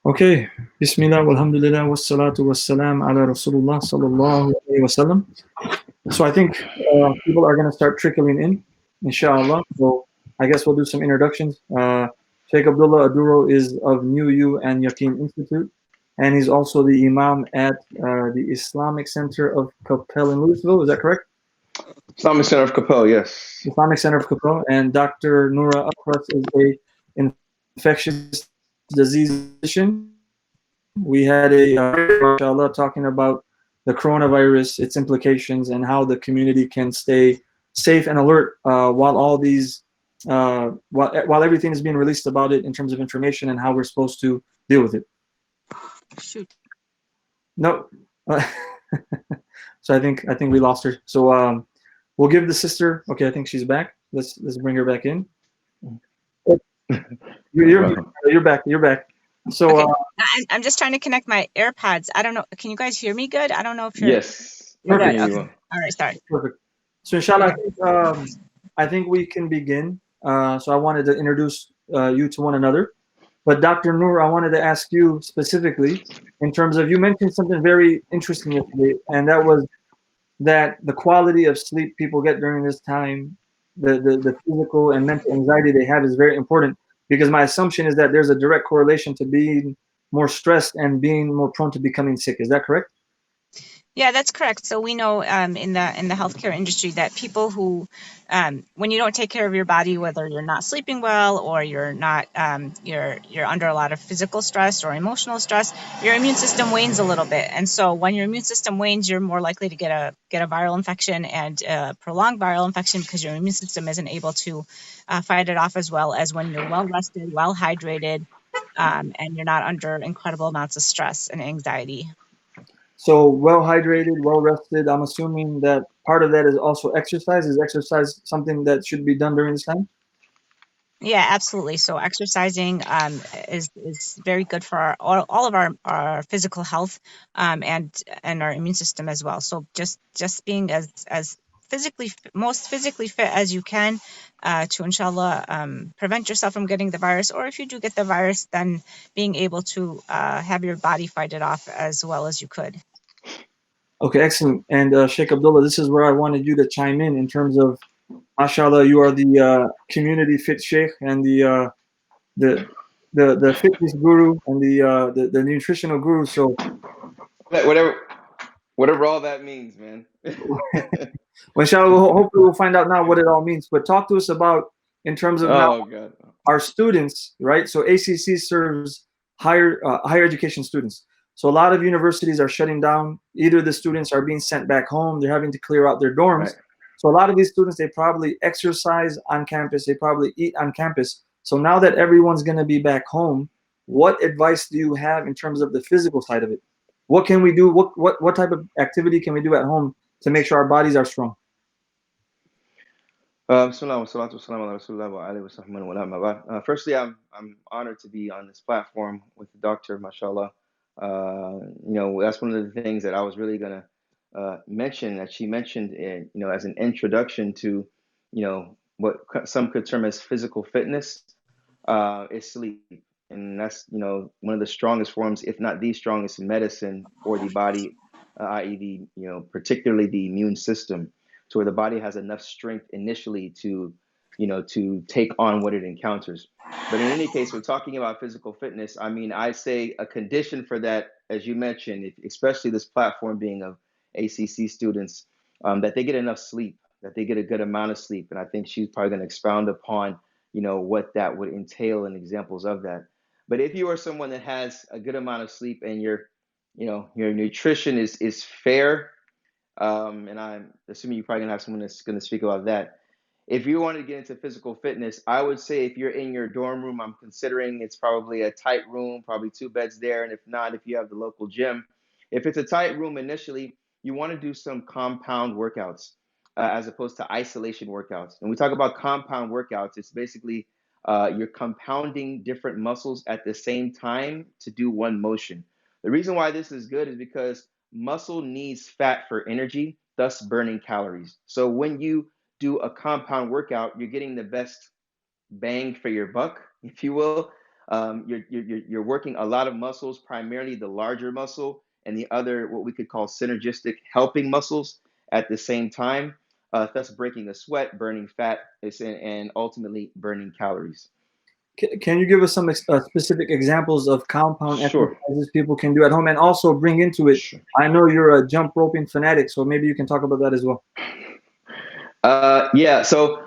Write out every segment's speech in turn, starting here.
Okay, Bismillah, walhamdulillah, wassalatu wassalam ala Rasulullah sallallahu alayhi wasallam. So I think people are going to start trickling in, inshallah. So I guess we'll do some introductions. Shaykh Abdullah Oduro is of New You and Yaqeen Institute, and he's also the Imam at the Islamic Center of Capel in Louisville. Is that correct? Islamic Center of Capel, yes. Islamic Center of Capel. And Dr. Noor Akhras is a infectious disease physician. We had a mashallah talking about the coronavirus, its implications, and how the community can stay safe and alert while all these while everything is being released about it in terms of information and how we're supposed to deal with it. Shoot. No. So I think we lost her. So we'll give the sister. Okay, I think she's back. Let's bring her back in. You're back. You're back. So Okay. I'm just trying to connect my AirPods. I don't know. Can you guys hear me good? I don't know if you're. Yes. You're good. Okay. Okay. All right. Sorry. Perfect. So inshallah, I think we can begin. So I wanted to introduce you to one another. But Dr. Noor, I wanted to ask you specifically in terms of, you mentioned something very interesting yesterday, and that was that the quality of sleep people get during this time, the physical and mental anxiety they have is very important, because my assumption is that there's a direct correlation to being more stressed and being more prone to becoming sick. Is that correct? Yeah, that's correct. So we know in the healthcare industry that people who, when you don't take care of your body, whether you're not sleeping well or you're not, you're under a lot of physical stress or emotional stress, your immune system wanes a little bit. And so when your immune system wanes, you're more likely to get a viral infection and a prolonged viral infection because your immune system isn't able to fight it off as well as when you're well rested, well hydrated, and you're not under incredible amounts of stress and anxiety. So well hydrated, well rested. I'm assuming that part of that is also exercise. Is exercise something that should be done during this time? Yeah, absolutely. So exercising is very good for all of our physical health and our immune system as well. So just being as most physically fit as you can to inshallah prevent yourself from getting the virus, or if you do get the virus, then being able to have your body fight it off as well as you could. Okay, excellent. And Sheikh Abdullah, this is where I wanted you to chime in terms of, mashallah, you are the community fit sheikh and the the fitness guru and the nutritional guru. So Whatever all that means, man. inshallah, hopefully we'll find out now what it all means. But talk to us about, in terms of now, Oh God. our students, right? So ACC serves higher education students. So a lot of universities are shutting down. Either the students are being sent back home, they're having to clear out their dorms. Right. So a lot of these students, they probably exercise on campus, they probably eat on campus. So now that everyone's going to be back home, what advice do you have in terms of the physical side of it? What can we do? What type of activity can we do at home to make sure our bodies are strong? Bismillah wa salatu wa salam ala Rasulullah wa alihi wa sahbihi wa man wala, amma ba'd. Firstly, I'm honored to be on this platform with the doctor, mashallah. That's one of the things that I was really gonna mention, that she mentioned as an introduction to, what some could term as physical fitness, is sleep. And that's, one of the strongest forms, if not the strongest medicine for the body, i.e. particularly the immune system, to where the body has enough strength initially to take on what it encounters. But in any case, we're talking about physical fitness. I mean, I say a condition for that, as you mentioned, especially this platform being of ACC students, that they get enough sleep, that they get a good amount of sleep. And I think she's probably going to expound upon, what that would entail and examples of that. But if you are someone that has a good amount of sleep and your nutrition is fair, and I'm assuming you're probably gonna have someone that's gonna speak about that. If you want to get into physical fitness, I would say if you're in your dorm room, I'm considering it's probably a tight room, probably two beds there, and if not, if you have the local gym. If it's a tight room initially, you want to do some compound workouts as opposed to isolation workouts. When we talk about compound workouts, it's basically you're compounding different muscles at the same time to do one motion. The reason why this is good is because muscle needs fat for energy, thus burning calories. So when you do a compound workout, you're getting the best bang for your buck, if you will, You're working a lot of muscles, primarily the larger muscle and the other, what we could call synergistic helping muscles at the same time, thus breaking a sweat, burning fat, and ultimately burning calories. Can you give us some specific examples of compound Sure. exercises people can do at home, and also bring into it? Sure. I know you're a jump roping fanatic, so maybe you can talk about that as well. Yeah. So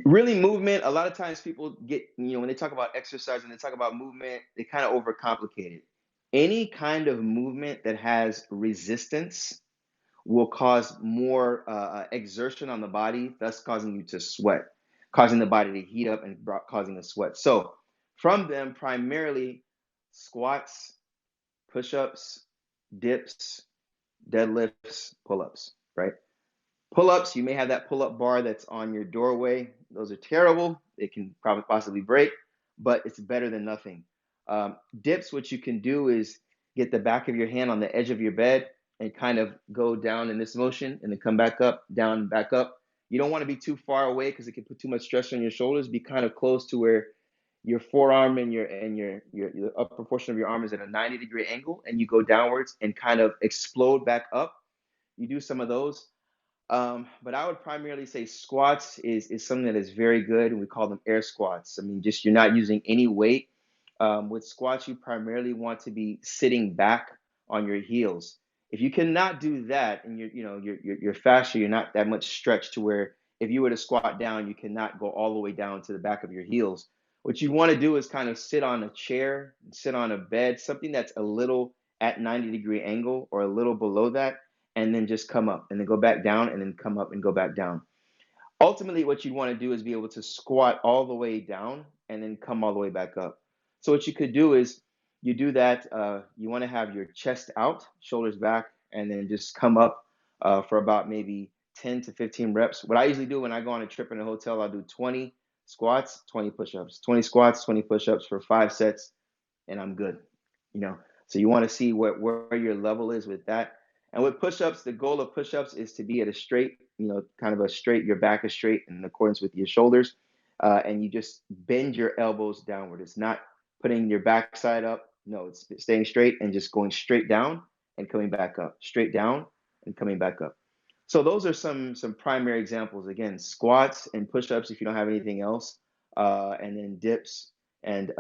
really movement, a lot of times people get, when they talk about exercise and they talk about movement, they kind of overcomplicate it. Any kind of movement that has resistance will cause more exertion on the body, thus causing you to sweat, causing the body to heat up and causing a sweat. So from them, primarily squats, push-ups, dips, deadlifts, pull-ups, right? Pull-ups, you may have that pull-up bar that's on your doorway. Those are terrible. It can probably possibly break, but it's better than nothing. Dips, what you can do is get the back of your hand on the edge of your bed and kind of go down in this motion and then come back up, down, back up. You don't want to be too far away because it can put too much stress on your shoulders. Be kind of close to where your forearm and your the upper portion of your arm is at a 90-degree angle, and you go downwards and kind of explode back up. You do some of those. But I would primarily say squats is something that is very good, and we call them air squats. I mean, just you're not using any weight. With squats, you primarily want to be sitting back on your heels. If you cannot do that, and you're faster, you're not that much stretched to where if you were to squat down, you cannot go all the way down to the back of your heels. What you want to do is kind of sit on a chair, sit on a bed, something that's a little at 90-degree angle or a little below that, and then just come up and then go back down and then come up and go back down. Ultimately, what you want to do is be able to squat all the way down and then come all the way back up. So what you could do is you do that. You want to have your chest out, shoulders back, and then just come up for about maybe 10 to 15 reps. What I usually do when I go on a trip in a hotel, I'll do 20 squats, 20 push-ups, 20 squats, 20 push-ups for 5 sets, and I'm good. So you want to see where your level is with that. And with push-ups, the goal of push-ups is to be at a straight, kind of a straight, your back is straight in accordance with your shoulders. And you just bend your elbows downward. It's not putting your backside up. No, it's staying straight and just going straight down and coming back up, straight down and coming back up. So those are some primary examples. Again, squats and push-ups if you don't have anything else, and then dips and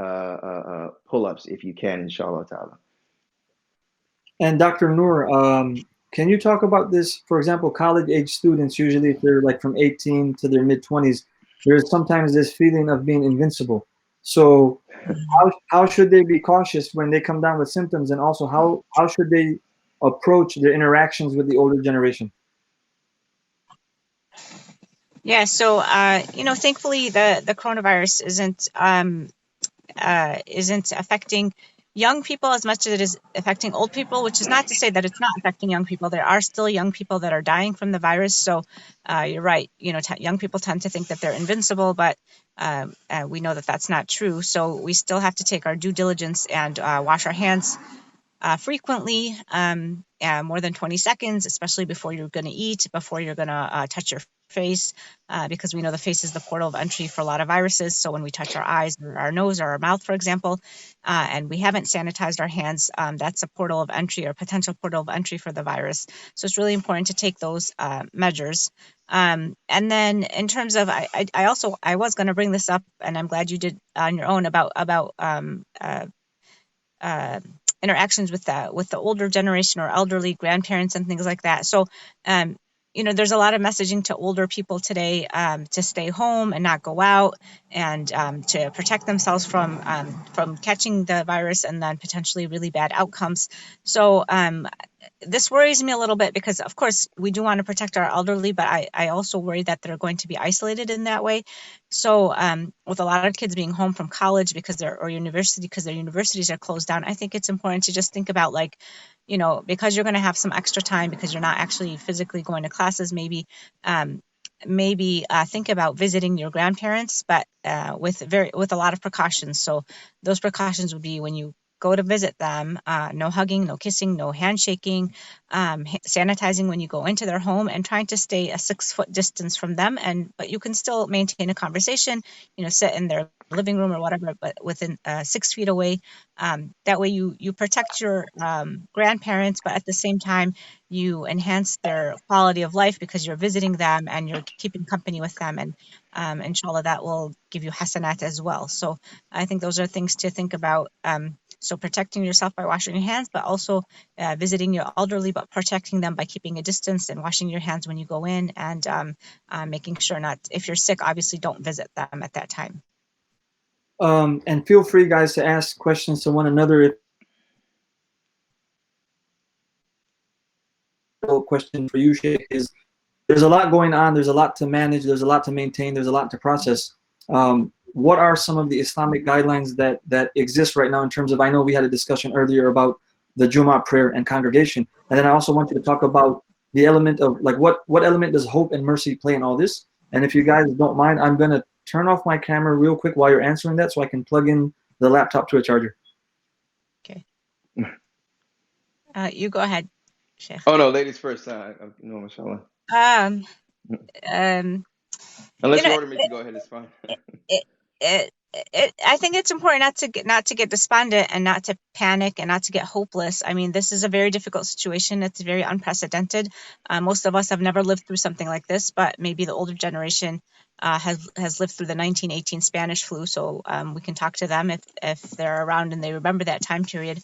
pull-ups if you can, inshallah ta'ala. And Dr. Noor, can you talk about this? For example, college-age students, usually if they're like from 18 to their mid-20s, there's sometimes this feeling of being invincible. So how should they be cautious when they come down with symptoms? And also, how should they approach their interactions with the older generation? Yeah, so thankfully the coronavirus isn't affecting young people as much as it is affecting old people, which is not to say that it's not affecting young people. There are still young people that are dying from the virus. So you're right. Young people tend to think that they're invincible, but we know that that's not true. So we still have to take our due diligence and wash our hands frequently, more than 20 seconds, especially before you're going to eat, before you're going to touch your face, because we know the face is the portal of entry for a lot of viruses. So when we touch our eyes or our nose or our mouth, for example, and we haven't sanitized our hands, that's a portal of entry or potential portal of entry for the virus. So it's really important to take those measures. And then in terms of, I was going to bring this up, and I'm glad you did on your own about interactions with the older generation or elderly grandparents and things like that. So, there's a lot of messaging to older people today to stay home and not go out, and to protect themselves from catching the virus and then potentially really bad outcomes. So this worries me a little bit because, of course, we do want to protect our elderly, but I also worry that they're going to be isolated in that way. So with a lot of kids being home from college because their universities are closed down, I think it's important to just think about, like, because you're going to have some extra time because you're not actually physically going to classes, maybe think about visiting your grandparents, but with a lot of precautions. So those precautions would be when you go to visit them. No hugging, no kissing, no handshaking, sanitizing when you go into their home, and trying to stay a 6-foot distance from them. But you can still maintain a conversation, sit in their living room or whatever, but within 6 feet away. That way you protect your grandparents, but at the same time, you enhance their quality of life because you're visiting them and you're keeping company with them. And inshallah, that will give you hasanat as well. So I think those are things to think about. So protecting yourself by washing your hands, but also visiting your elderly, but protecting them by keeping a distance and washing your hands when you go in, and making sure if you're sick, obviously don't visit them at that time. And feel free, guys, to ask questions to one another. Question for you, Shaykh, is there's a lot going on, there's a lot to manage, there's a lot to maintain, there's a lot to process. What are some of the Islamic guidelines that exist right now in terms of, I know we had a discussion earlier about the Jummah prayer and congregation, and then I also want you to talk about the element of, like, what element does hope and mercy play in all this? And if you guys don't mind, I'm going to turn off my camera real quick while you're answering that so I can plug in the laptop to a charger. Okay. You go ahead, Shaykh. Oh no, ladies first. No, mashallah. Unless you order me to go ahead, it's fine. I think it's important not to get despondent and not to panic and not to get hopeless. I mean, this is a very difficult situation. It's very unprecedented. Most of us have never lived through something like this, but maybe the older generation has lived through the 1918 Spanish flu. So we can talk to them if they're around and they remember that time period.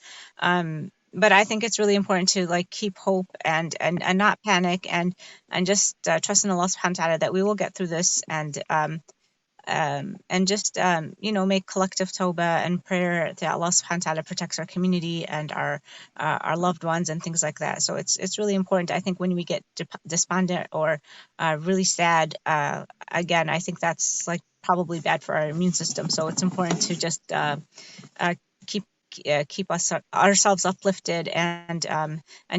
But I think it's really important to keep hope and not panic and just trust in Allah subhanahu wa ta'ala that we will get through this, and just make collective tawbah and prayer that Allah subhanahu wa ta'ala protects our community and our loved ones and things like that. So it's really important. I think when we get despondent or really sad, again, I think that's probably bad for our immune system. So it's important to just keep ourselves uplifted and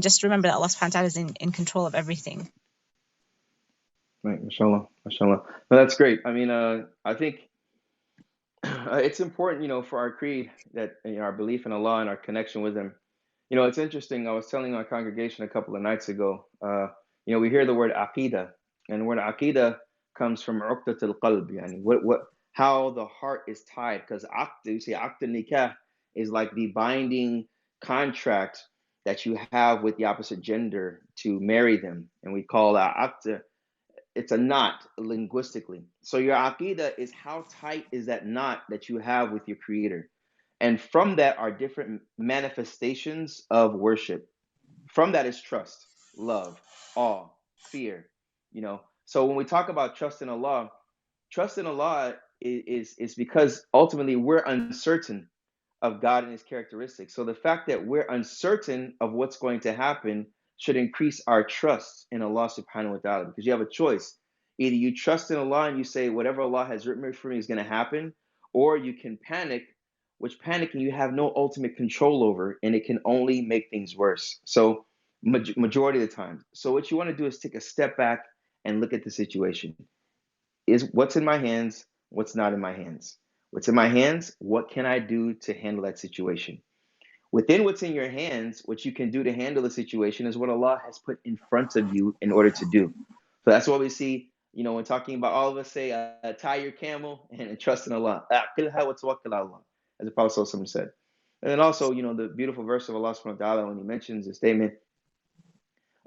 just remember that Allah subhanahu wa ta'ala is in control of everything. Right, mashallah, mashallah. No, that's great. I mean, I think it's important, for our creed that our belief in Allah and our connection with Him. It's interesting. I was telling my congregation a couple of nights ago. We hear the word aqidah, and the word aqidah comes from uqdat al-qalb, how the heart is tied. Because you say aqd nikah is like the binding contract that you have with the opposite gender to marry them, and we call that aqd. It's a knot linguistically. So your aqidah is how tight is that knot that you have with your creator. And from that are different manifestations of worship. From that is trust, love, awe, fear. So when we talk about trust in Allah is because ultimately we're uncertain of God and His characteristics. So the fact that we're uncertain of what's going to happen should increase our trust in Allah subhanahu wa ta'ala, because you have a choice. Either you trust in Allah and you say whatever Allah has written for me is going to happen, or you can panic, which panicking you have no ultimate control over, and it can only make things worse. So majority of the time. So what you want to do is take a step back and look at the situation. Is what's in my hands, what's not in my hands? What's in my hands, what can I do to handle that situation? Within what's in your hands, what you can do to handle the situation is what Allah has put in front of you in order to do. So that's what we see, when talking about, all of us say, tie your camel and trust in Allah. As the Prophet ﷺ said. And then also, the beautiful verse of Allah subhanahu wa ta'ala when He mentions the statement,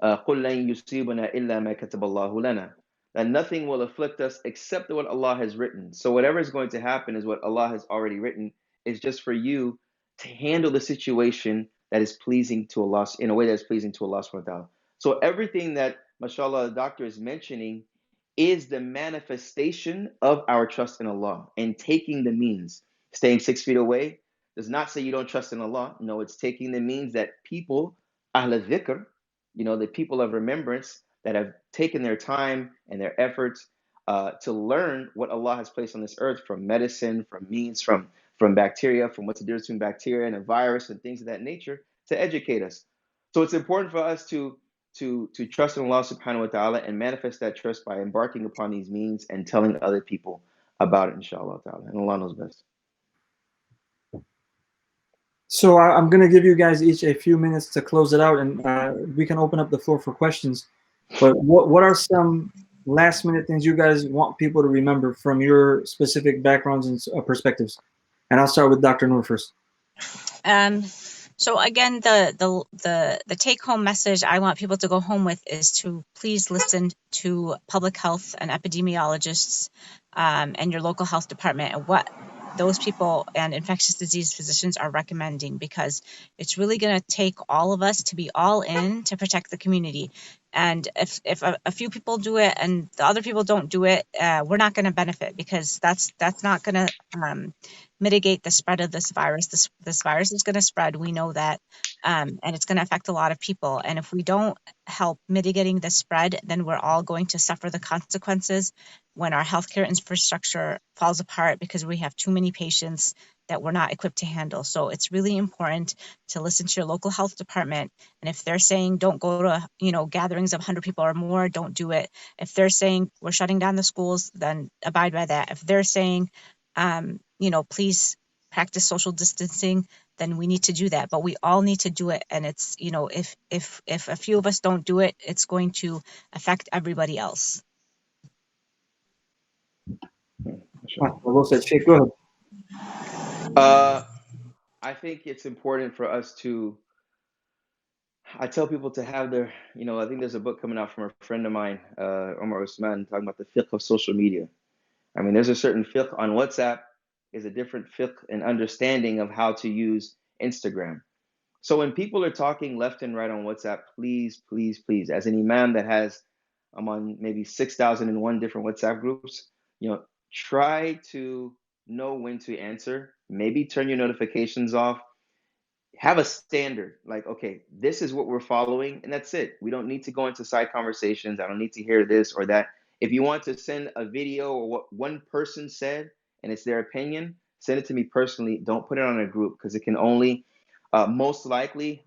قُلْ لَن يُصِيبُنَا إِلَّا مَا كَتَبَ اللَّهُ لَنَا, that nothing will afflict us except what Allah has written. So whatever is going to happen is what Allah has already written. It's just for you to handle the situation that is pleasing to Allah, in a way that is pleasing to Allah subhanahu wa ta'ala. So everything that, mashallah, the doctor is mentioning is the manifestation of our trust in Allah and taking the means. Staying 6 feet away does not say you don't trust in Allah. No, it's taking the means that people, ahl al-dhikr, the people of remembrance, that have taken their time and their efforts to learn what Allah has placed on this earth, from medicine, from means, from bacteria, from what's the difference between bacteria and a virus and things of that nature, to educate us. So it's important for us to trust in Allah subhanahu wa ta'ala and manifest that trust by embarking upon these means and telling other people about it, inshallah ta'ala. And Allah knows best. So I'm going to give you guys each a few minutes to close it out, and we can open up the floor for questions. But what are some last minute things you guys want people to remember from your specific backgrounds and perspectives? And I'll start with Dr. Noor first. So again, the take home message I want people to go home with is to please listen to public health and epidemiologists and your local health department and what those people and infectious disease physicians are recommending, because it's really going to take all of us to be all in to protect the community. And if a few people do it and the other people don't do it, we're not going to benefit, because that's not going to mitigate the spread of this virus. This virus is going to spread. We know that, and it's going to affect a lot of people. And if we don't help mitigating the spread, then we're all going to suffer the consequences when our healthcare infrastructure falls apart because we have too many patients that we're not equipped to handle. So it's really important to listen to your local health department. And if they're saying don't go to, gatherings of 100 people or more, don't do it. If they're saying we're shutting down the schools, then abide by that. If they're saying, please practice social distancing, then we need to do that. But we all need to do it. And it's, if a few of us don't do it, it's going to affect everybody else. Well said. Shaykh, go ahead. I think it's important for us to, I tell people to have their, I think there's a book coming out from a friend of mine, Omar Usman, talking about the fiqh of social media. I mean, there's a certain fiqh on WhatsApp, is a different fiqh and understanding of how to use Instagram. So when people are talking left and right on WhatsApp, please, please, please, as an imam that has, I'm on maybe 6,001 different WhatsApp groups, try to know when to answer. Maybe turn your notifications off. Have a standard, like, okay, this is what we're following, and that's it. We don't need to go into side conversations. I don't need to hear this or that. If you want to send a video or what one person said and it's their opinion, send it to me personally. Don't put it on a group, because it can only most likely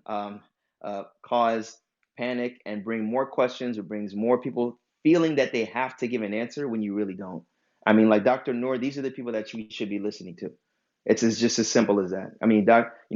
cause panic and bring more questions. It brings more people feeling that they have to give an answer when you really don't. I mean, like Dr. Noor, these are the people that you should be listening to. It's just as simple as that. I mean,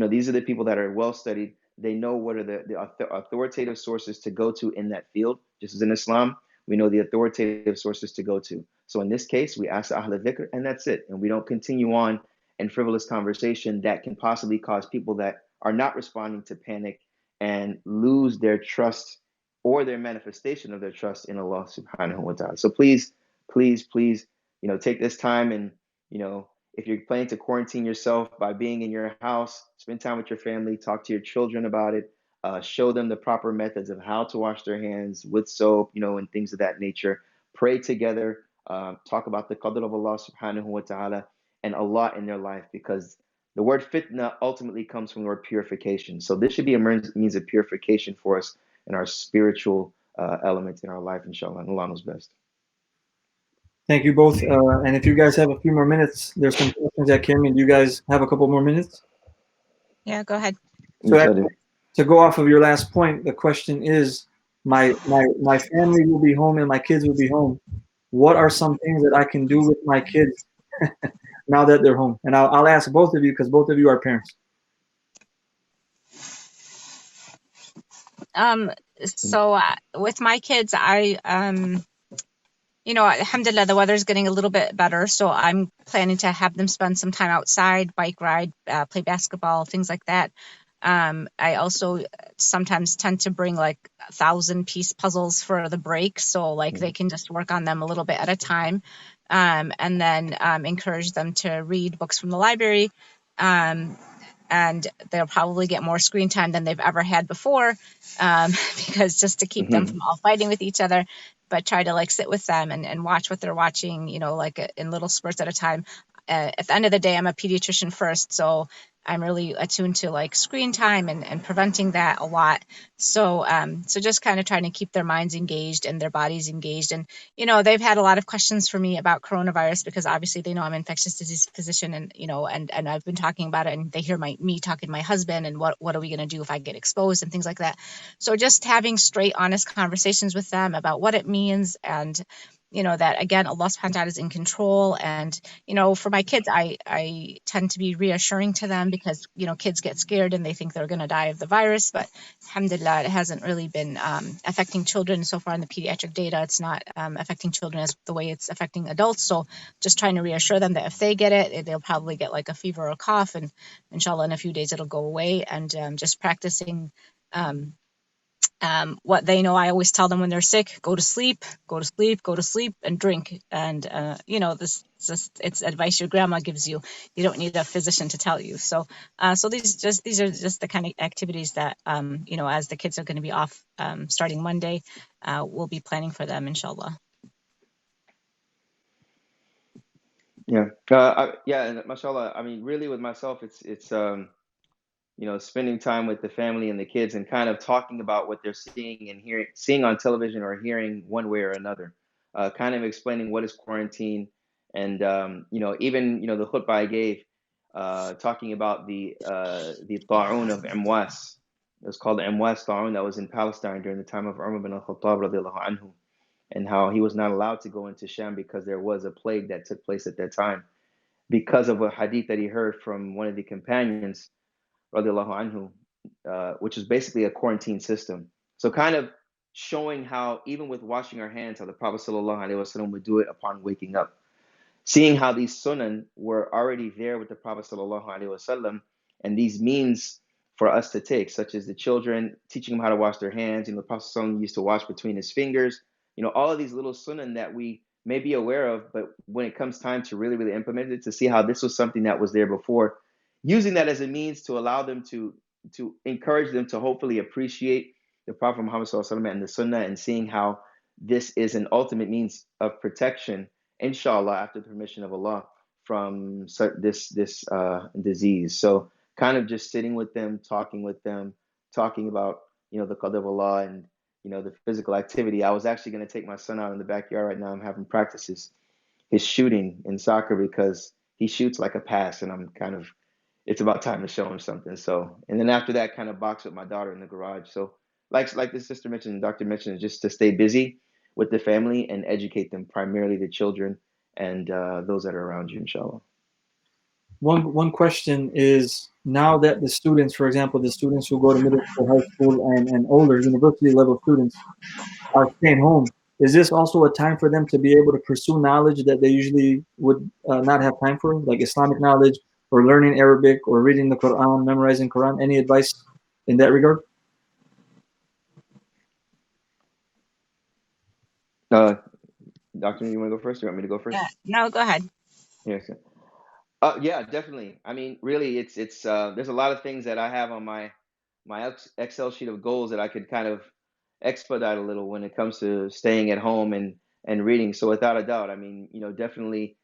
these are the people that are well studied. They know what are the authoritative sources to go to in that field. Just as in Islam, we know the authoritative sources to go to. So in this case, we ask the Ahl al-Dhikr, and that's it. And we don't continue on in frivolous conversation that can possibly cause people that are not responding to panic and lose their trust or their manifestation of their trust in Allah subhanahu wa ta'ala. So please, please, please, take this time and, if you're planning to quarantine yourself by being in your house, spend time with your family, talk to your children about it, show them the proper methods of how to wash their hands with soap, and things of that nature. Pray together, talk about the qadr of Allah subhanahu wa ta'ala and Allah in their life, because the word fitna ultimately comes from the word purification. So this should be a means of purification for us in our spiritual elements in our life, inshallah. And Allah knows best. Thank you both. And if you guys have a few more minutes, there's some questions that came in. Do you guys have a couple more minutes? Yeah, go ahead. So to go off of your last point, the question is, my family will be home and my kids will be home. What are some things that I can do with my kids now that they're home? And I'll ask both of you, because both of you are parents. So with my kids, alhamdulillah, the weather's getting a little bit better. So I'm planning to have them spend some time outside, bike ride, play basketball, things like that. I also sometimes tend to bring like 1,000-piece puzzles for the break. So like they can just work on them a little bit at a time. And then encourage them to read books from the library. And they'll probably get more screen time than they've ever had before, because just to keep them from all fighting with each other, but try to like sit with them and watch what they're watching, like in little spurts at a time. At the end of the day, I'm a pediatrician first, so I'm really attuned to like screen time and preventing that a lot. So just kind of trying to keep their minds engaged and their bodies engaged. And, they've had a lot of questions for me about coronavirus, because obviously they know I'm an infectious disease physician, and, and I've been talking about it, and they hear me talking to my husband and what are we going to do if I get exposed and things like that. So just having straight, honest conversations with them about what it means and that again, Allah subhanahu wa ta'ala is in control. And, for my kids, I tend to be reassuring to them because, kids get scared and they think they're going to die of the virus. But alhamdulillah, it hasn't really been affecting children so far in the pediatric data. It's not affecting children as the way it's affecting adults. So just trying to reassure them that if they get it, they'll probably get like a fever or a cough. And inshallah, in a few days, it'll go away. And just practicing what they know. I always tell them when they're sick, go to sleep, go to sleep, go to sleep, and drink. And this it's advice your grandma gives you. You don't need a physician to tell you. So these are just the kind of activities that as the kids are going to be off starting Monday, we'll be planning for them, inshallah. Yeah. And mashallah, I mean, really with myself, it's spending time with the family and the kids and kind of talking about what they're seeing and seeing on television or hearing one way or another. Kind of explaining what is quarantine, and even the khutbah I gave, talking about the ta'un of Amwas. It was called the Amwas ta'un that was in Palestine during the time of Umar bin al-Khattab radiallahu anhu, and how he was not allowed to go into Sham because there was a plague that took place at that time because of a hadith that he heard from one of the companions radiallahu anhu, which is basically a quarantine system. So kind of showing how even with washing our hands, how the Prophet sallallahu alaihi wasallam would do it upon waking up. Seeing how these sunan were already there with the Prophet sallallahu alaihi wasallam, and these means for us to take, such as the children, teaching them how to wash their hands. The Prophet sallallahu alaihi wasallam used to wash between his fingers. All of these little sunan that we may be aware of, but when it comes time to really, really implement it, to see how this was something that was there before, using that as a means to allow them to encourage them to hopefully appreciate the Prophet Muhammad sallallahu alaihi wasallam and the Sunnah, and seeing how this is an ultimate means of protection, inshallah, after the permission of Allah, from this disease. So kind of just sitting with them, talking about the qadr of Allah and the physical activity. I was actually going to take my son out in the backyard right now. I'm having practices his shooting in soccer because he shoots like a pass, and it's about time to show him something. So, and then after that, kind of box with my daughter in the garage. So like the sister mentioned, the doctor mentioned, just to stay busy with the family and educate them, primarily the children and those that are around you, inshallah. One question is, now that the students, for example, the students who go to middle school, high school, and older university level students are staying home, is this also a time for them to be able to pursue knowledge that they usually would not have time for, like Islamic knowledge or learning Arabic or reading the Quran, memorizing Quran? Any advice in that regard? Doctor, you want to go first? Or you want me to go first? No, go ahead. Yes. Yeah, definitely. I mean, really, it's there's a lot of things that I have on my Excel sheet of goals that I could kind of expedite a little when it comes to staying at home and reading. So without a doubt, I mean, definitely,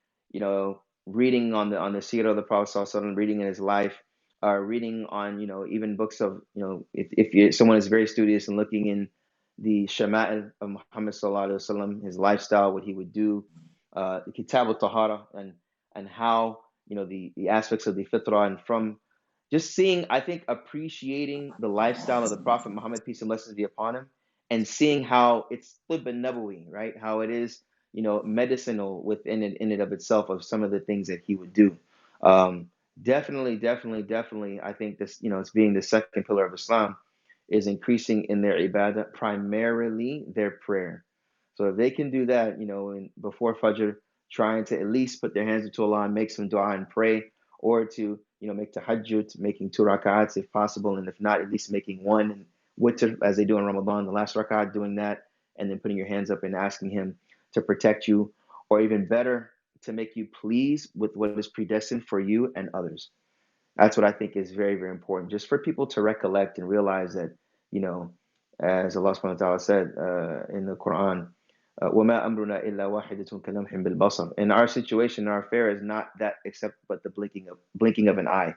reading on the seerah of the Prophet sallallahu alaihi wasallam, reading in his life, reading on, even books of, if someone is very studious and looking in the Shama'il of Muhammad sallallahu alaihi wasallam, his lifestyle, what he would do, the Kitab al-Tahara, and how, the aspects of the fitrah, and from just seeing, I think, appreciating the lifestyle of the Prophet Muhammad, peace and blessings be upon him, and seeing how it's tibb an-nabawi, right? How it is, medicinal within it, in it of itself, of some of the things that he would do. Definitely, I think this, it's being the second pillar of Islam, is increasing in their ibadah, primarily their prayer. So if they can do that, before Fajr, trying to at least put their hands into Allah and make some dua and pray, or to, make tahajjud, making 2 rak'ats if possible, and if not, at least making one, and witr, as they do in Ramadan, the last rak'at, doing that, and then putting your hands up and asking him to protect you, or even better, to make you pleased with what is predestined for you and others. That's what I think is very, very important, just for people to recollect and realize that, as Allah subhanahu wa ta'ala said in the Quran, وَمَا أَمْرُنَا إِلَّا وَاحِدَةٌ كَلَمْحٍ بِالْبَصَرِ. In our situation, our affair is not that except but the blinking of an eye.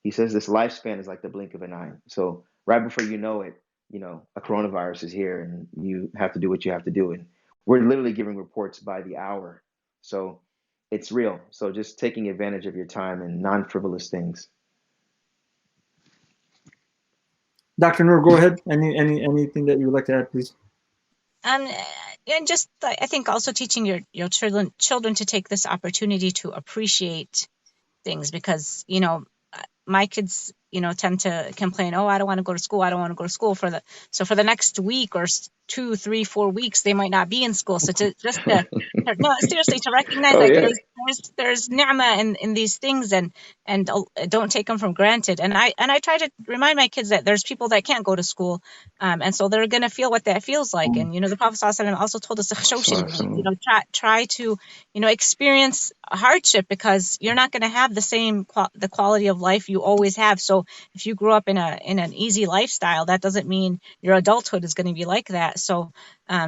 He says this lifespan is like the blink of an eye. So right before you know it, a coronavirus is here, and you have to do what you have to do. And we're literally giving reports by the hour. So it's real. So just taking advantage of your time and non-frivolous things. Dr. Noor, go ahead. Anything that you would like to add, please? And just I think also teaching your children to take this opportunity to appreciate things, because my kids tend to complain, oh, I don't want to go to school, I don't want to go to school, for the next week or 2, 3, 4 weeks they might not be in school. So to just no, seriously, to recognize Oh like yeah. there's ni'mah in these things, and don't take them for granted. And I try to remind my kids that there's people that can't go to school, and so they're going to feel what that feels like. And the Prophet ﷺ also told us to try to experience hardship, because you're not going to have the same the quality of life you always have. So if you grew up in an easy lifestyle, that doesn't mean your adulthood is going to be like that. So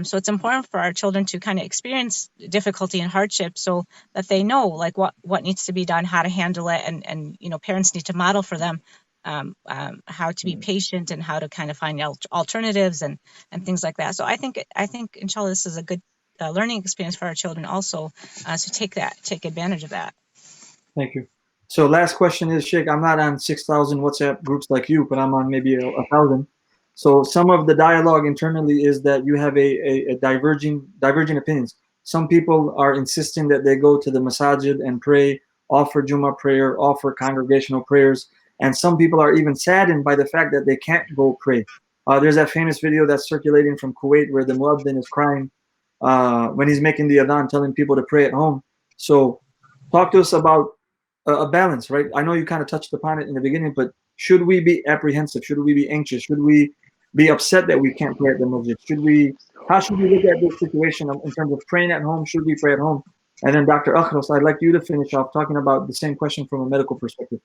so it's important for our children to kind of experience difficulty and hardship, so that they know like what needs to be done, how to handle it, and parents need to model for them how to be patient and how to kind of find alternatives and things like that. So I think inshallah this is a good learning experience for our children also, so take advantage of that. Thank you. So last question is, Sheikh, I'm not on 6,000 WhatsApp groups like you, but I'm on maybe a 1,000. So some of the dialogue internally is that you have a diverging opinions. Some people are insisting that they go to the masajid and pray, offer Jummah prayer, offer congregational prayers, and some people are even saddened by the fact that they can't go pray. There's that famous video that's circulating from Kuwait where the muaddin is crying when he's making the adhan, telling people to pray at home. So talk to us about a balance, right? I know you kind of touched upon it in the beginning, but should we be apprehensive? Should we be anxious? Should we be upset that we can't pray at the masjid? How should we look at this situation in terms of praying at home? Should we pray at home? And then Dr. Akhras, I'd like you to finish off talking about the same question from a medical perspective.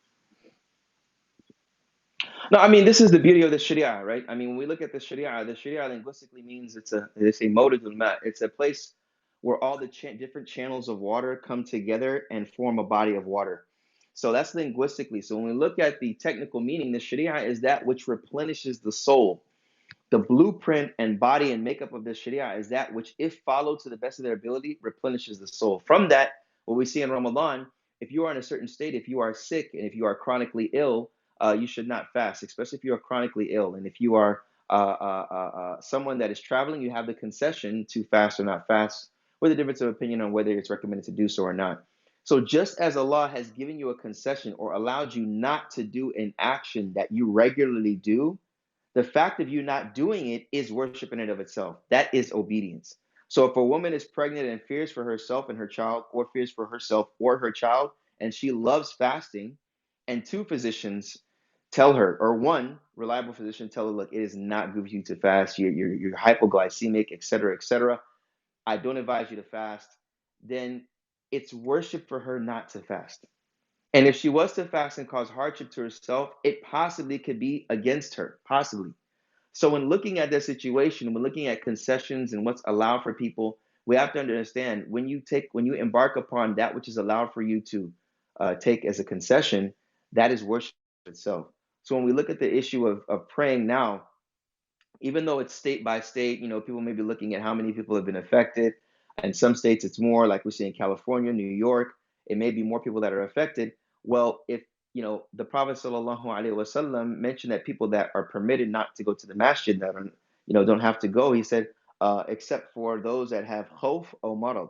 No, I mean, this is the beauty of the Sharia, right? I mean, when we look at the Sharia linguistically means it's a mawridul ma. It's a place where all the different channels of water come together and form a body of water. So that's linguistically. So when we look at the technical meaning, the Sharia is that which replenishes the soul. The blueprint and body and makeup of the Sharia is that which, if followed to the best of their ability, replenishes the soul. From that, what we see in Ramadan, if you are in a certain state, if you are sick and if you are chronically ill, you should not fast, especially if you are chronically ill. And if you are someone that is traveling, you have the concession to fast or not fast, with a difference of opinion on whether it's recommended to do so or not. So just as Allah has given you a concession or allowed you not to do an action that you regularly do, the fact of you not doing it is worship in and of itself. That is obedience. So if a woman is pregnant and fears for herself and her child, or fears for herself or her child, and she loves fasting, and two physicians tell her, or one reliable physician tell her, look, it is not good for you to fast. You're hypoglycemic, etc., etc. I don't advise you to fast. Then it's worship for her not to fast. And if she was to fast and cause hardship to herself, it possibly could be against her, possibly. So when looking at this situation, when looking at concessions and what's allowed for people, we have to understand when you embark upon that which is allowed for you to take as a concession, that is worship itself. So when we look at the issue of praying now, even though it's state by state, people may be looking at how many people have been affected. In some states, it's more, like we see in California, New York, it may be more people that are affected. Well, if the Prophet sallallahu alaihi wasallam mentioned that people that are permitted not to go to the masjid, that are, don't have to go. He said, except for those that have khawf or marad,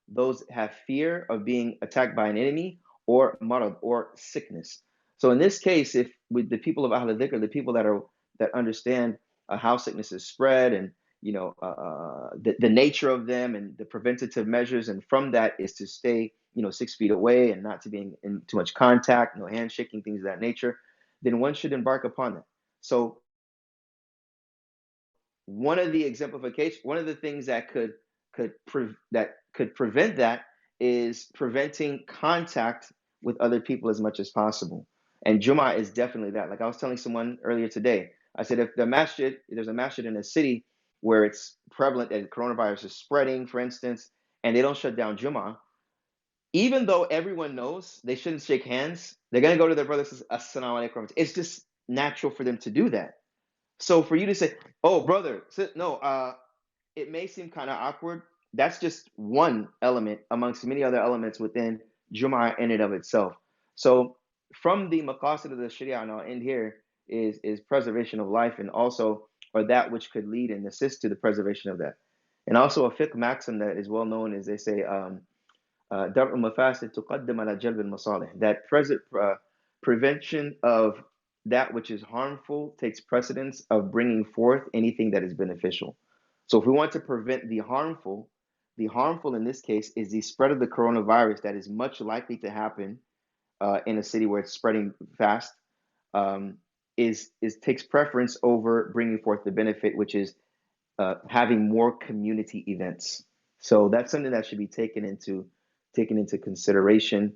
those have fear of being attacked by an enemy, or marad, or sickness. So in this case, if with the people of Ahl al-Dhikr, the people that understand how sickness is spread, and the nature of them and the preventative measures, and from that is to stay 6 feet away and not to be in too much contact, no handshaking, things of that nature, then one should embark upon that. So one of the things that could prevent that is preventing contact with other people as much as possible. And Jummah is definitely that. Like I was telling someone earlier today, I said, if there's a masjid in a city where it's prevalent that coronavirus is spreading, for instance, and they don't shut down Jummah, even though everyone knows they shouldn't shake hands, they're going to go to their brother and say, Assalamu alaikum. It's just natural for them to do that. So for you to say, oh, brother, no, it may seem kind of awkward. That's just one element amongst many other elements within Jum'ah in and of itself. So from the maqasid of the Sharia, and I'll end here, is preservation of life, and also, or that which could lead and assist to the preservation of that. And also a fiqh maxim that is well known is they say, درء المفاسد تقدم على جلب المصالح. That prevention of that which is harmful takes precedence of bringing forth anything that is beneficial. So if we want to prevent the harmful in this case is the spread of the coronavirus that is much likely to happen in a city where it's spreading fast, is takes preference over bringing forth the benefit, which is having more community events. So that's something that should be taken into consideration,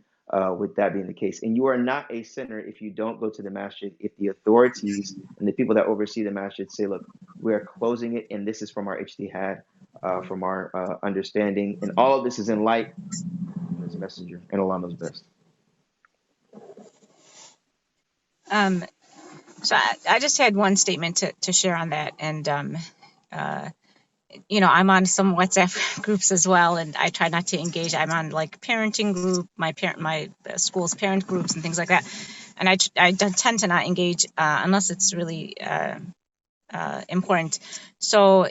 with that being the case. And you are not a sinner if you don't go to the masjid. If the authorities and the people that oversee the masjid say, look, we are closing it, and this is from our ijtihad, from our understanding, and all of this is in light of His messenger, and Allah knows best. So I just had one statement to share on that, and I'm on some WhatsApp groups as well, and I try not to engage. I'm on like parenting group, my school's parent groups and things like that, and I tend to not engage unless it's really important. So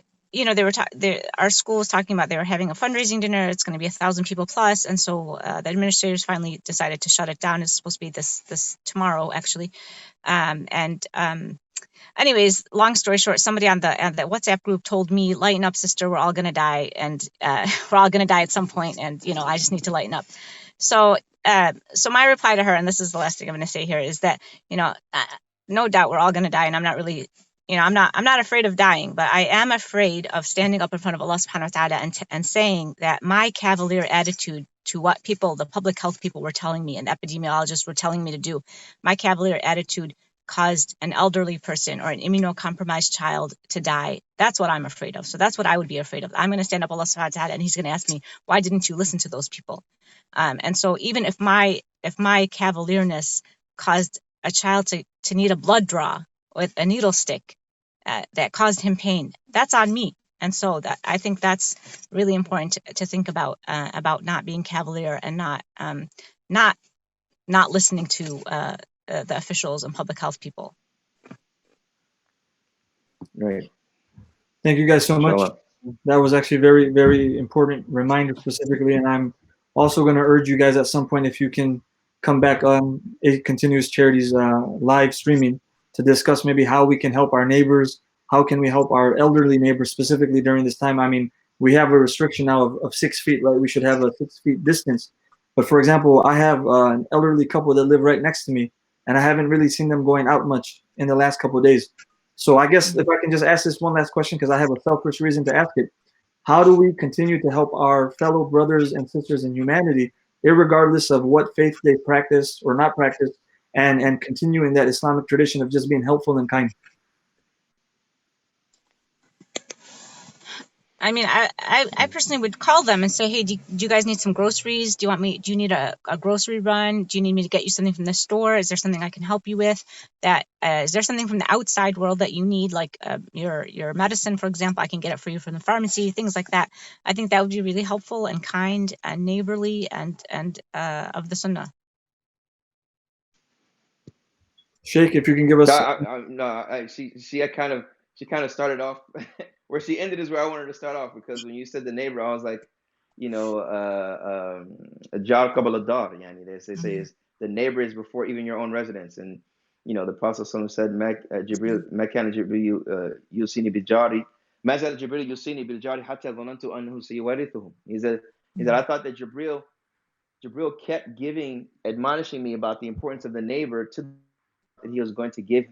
our school was talking about they were having a fundraising dinner. It's going to be 1,000 people plus, and so the administrators finally decided to shut it down. It's supposed to be this tomorrow actually, anyways, long story short, somebody on the WhatsApp group told me, lighten up, sister, we're all going to die. And we're all going to die at some point. And, I just need to lighten up. So my reply to her, and this is the last thing I'm going to say here, is that, no doubt we're all going to die. And I'm not really, I'm not afraid of dying, but I am afraid of standing up in front of Allah subhanahu wa ta'ala and saying that my cavalier attitude to what the public health people were telling me and epidemiologists were telling me to do, my cavalier attitude caused an elderly person or an immunocompromised child to die. That's what I'm afraid of. So that's what I would be afraid of. I'm going to stand up Allah subhanahu wa ta'ala and He's going to ask me, why didn't you listen to those people? And so even if my cavalierness caused a child to need a blood draw with a needle stick that caused him pain, that's on me. And so I think that's really important to think about not being cavalier and not listening to the officials and public health people. Right. Thank you guys so much. Inshallah. That was actually a very, very important reminder specifically. And I'm also going to urge you guys at some point, if you can come back on a Continuous Charities live streaming to discuss maybe how we can help our neighbors. How can we help our elderly neighbors specifically during this time? I mean, we have a restriction now of 6 feet, right? We should have a 6 feet distance. But for example, I have an elderly couple that live right next to me, and I haven't really seen them going out much in the last couple of days. So I guess if I can just ask this one last question, because I have a selfish reason to ask it. How do we continue to help our fellow brothers and sisters in humanity, irregardless of what faith they practice or not practice, and continuing that Islamic tradition of just being helpful and kind? I mean, I personally would call them and say, hey, do you guys need some groceries? Do you need a grocery run? Do you need me to get you something from the store? Is there something I can help you with? Is there something from the outside world that you need, like your medicine, for example? I can get it for you from the pharmacy, things like that. I think that would be really helpful and kind and neighborly and of the sunnah. Shaykh, if you can give us. She kind of started off where she ended is where I wanted to start off, because when you said the neighbor, I was like, jar qabla dar, yani they say is the neighbor is before even your own residence. And the Prophet said, Jibril, Makana Jibril yusini bil jari, Mazal Jibril yusini bil jari hatta dhanantu annahu sayuwarithuhum. He said, I thought that Jibril kept admonishing me about the importance of the neighbor, to that he was going to give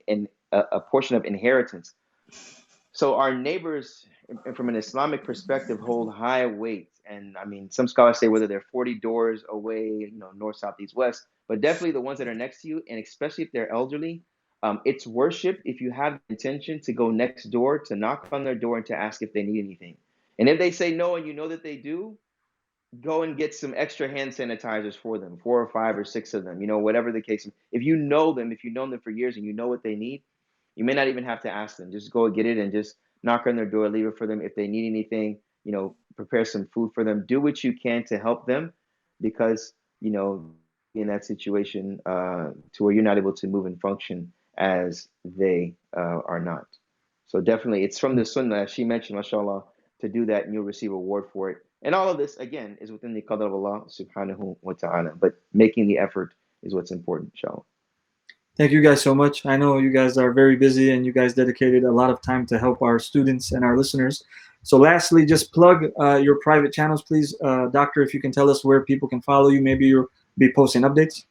him a portion of inheritance. So our neighbors, from an Islamic perspective, hold high weight. And I mean, some scholars say whether they're 40 doors away, north, south, east, west, but definitely the ones that are next to you, and especially if they're elderly, it's worship if you have the intention to go next door, to knock on their door and to ask if they need anything. And if they say no, and you know that they do, go and get some extra hand sanitizers for them, 4 or 5 or 6 of them, whatever the case. If you know them for years and you know what they need, you may not even have to ask them. Just go get it and just knock on their door, leave it for them. If they need anything, prepare some food for them. Do what you can to help them, because, in that situation to where you're not able to move and function as they are not. So definitely, it's from the sunnah, as she mentioned, mashallah, to do that, and you'll receive a reward for it. And all of this, again, is within the qadr of Allah subhanahu wa ta'ala. But making the effort is what's important, inshallah. Thank you guys so much. I know you guys are very busy and you guys dedicated a lot of time to help our students and our listeners. So lastly, just plug your private channels, please. Doctor, if you can tell us where people can follow you, maybe you'll be posting updates.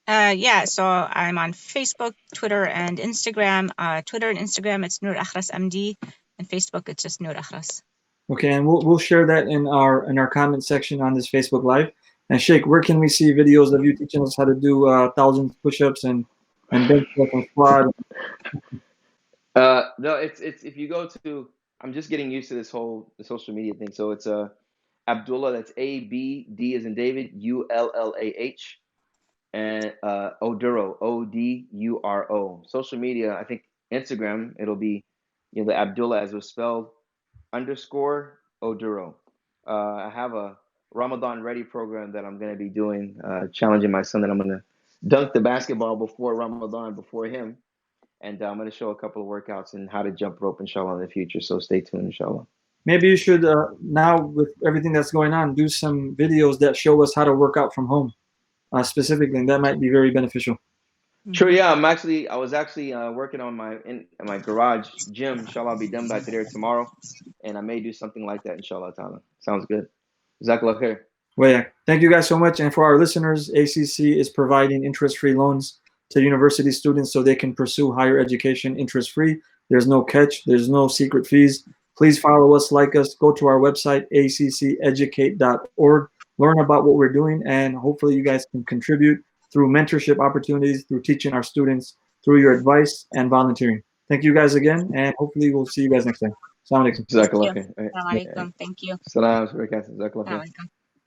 Yeah, so I'm on Facebook, Twitter, and Instagram. Twitter and Instagram, it's Noor Akhras MD, and Facebook, it's just Noor Akhras. Okay, and we'll share that in our comment section on this Facebook Live. And Shaykh, where can we see videos of you teaching us how to do 1,000 push-ups and bench press and squat? No, it's if you go to, I'm just getting used to the social media thing. So it's Abdullah, that's ABD as in David, ULLAH, and Oduro, ODURO. Social media, I think Instagram, it'll be the Abdullah as it was spelled _ Oduro. I have a Ramadan ready program that I'm going to be doing, challenging my son that I'm going to dunk the basketball before Ramadan, before him. And I'm going to show a couple of workouts and how to jump rope, inshallah, in the future. So stay tuned, inshallah. Maybe you should, now with everything that's going on, do some videos that show us how to work out from home, specifically, and that might be very beneficial. True, yeah. I was actually working on my garage gym. Inshallah, I'll be done by today or tomorrow. And I may do something like that, inshallah ta'ala. Sounds good. Jazakallah khair. Well, yeah. Thank you guys so much. And for our listeners, ACC is providing interest-free loans to university students so they can pursue higher education interest-free. There's no catch. There's no secret fees. Please follow us, like us, go to our website, acceducate.org, learn about what we're doing, and hopefully you guys can contribute through mentorship opportunities, through teaching our students, through your advice and volunteering. Thank you guys again, and hopefully we'll see you guys next time. Assalamu alaikum. Jazakallah khair. Assalamu alaikum. Thank you. Salam alaikum. Jazakallah khair. Assalamu alaikum.